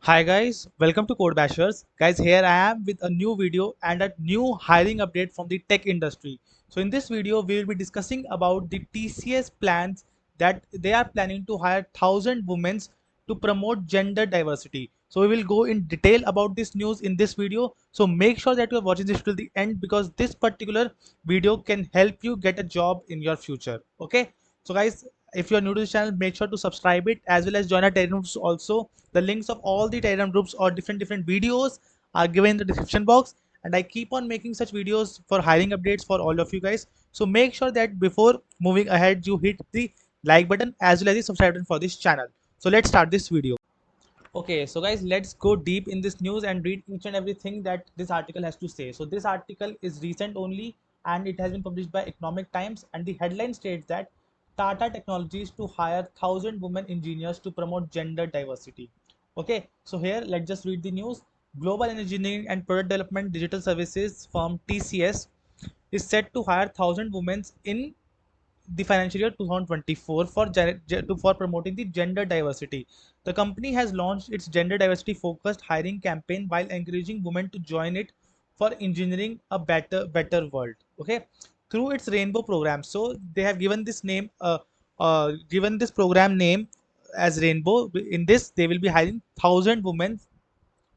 Hi guys, welcome to Code Bashers. Guys, here I am with a new video and a new hiring update from the tech industry. So in this video, we will be discussing about the TCS plans that they are planning to hire 1,000 women to promote gender diversity. So we will go in detail about this news in this video. So make sure that you are watching this till the end because this particular video can help you get a job in your future. Okay. So guys, if you are new to this channel, make sure to subscribe it as well as join our Telegram groups also. The links of all the Telegram groups or different videos are given in the description box, and I keep on making such videos for hiring updates for all of you guys. So make sure that before moving ahead you hit the like button as well as the subscribe button for this channel. So let's start this video. Okay, so guys, let's go deep in this news and read each and everything that this article has to say. So this article is recent only and it has been published by Economic Times, and the headline states that Tata Technologies to hire 1,000 women engineers to promote gender diversity. Okay, so here let's just read the news. Global engineering and product development digital services firm TCS is set to hire 1,000 women in the financial year 2024 for promoting the gender diversity. The company has launched its gender diversity focused hiring campaign while encouraging women to join it for engineering a better world. Okay, through its rainbow program. So they have given this name, given this program name as rainbow. In this, they will be hiring 1,000 women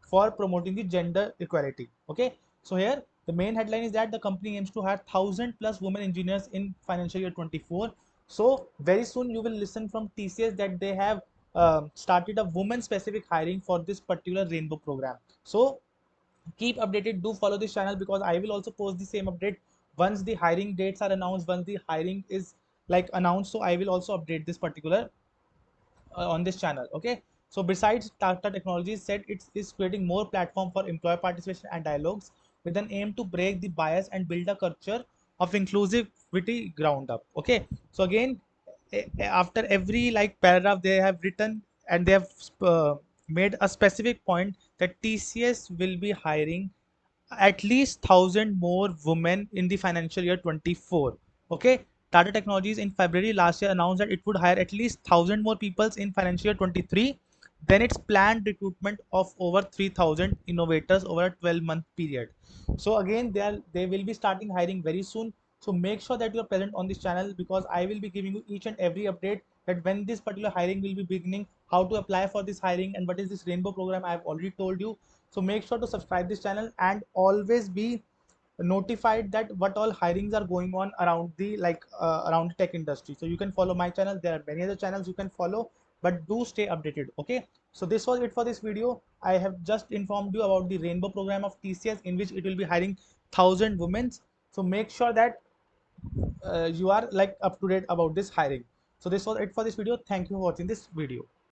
for promoting the gender equality. Okay, so here the main headline is that the company aims to hire 1,000 plus women engineers in financial year 24. So very soon you will listen from TCS that they have started a women specific hiring for this particular rainbow program. So keep updated, do follow this channel because I will also post the same update once the hiring dates are announced, once the hiring is like announced. So I will also update this particular on this channel. Okay, so besides, Tata Technologies said it is creating more platform for employee participation and dialogues with an aim to break the bias and build a culture of inclusivity ground up. Okay, so again, after every like paragraph they have written and they have made a specific point that TCS will be hiring at least 1,000 more women in the financial year 24. Okay, Tata Technologies in February last year announced that it would hire at least 1,000 more people in financial year 23 than its planned recruitment of over 3,000 innovators over a 12-month period. So again, they will be starting hiring very soon. So make sure that you are present on this channel because I will be giving you each and every update that when this particular hiring will be beginning, how to apply for this hiring, and what is this rainbow program. I have already told you. So make sure to subscribe this channel and always be notified that what all hirings are going on around the around the tech industry. So you can follow my channel. There are many other channels you can follow, but do stay updated. Okay, so this was it for this video. I have just informed you about the rainbow program of TCS in which it will be hiring 1,000 women. So make sure that you are like up to date about this hiring. So this was it for this video. Thank you for watching this video.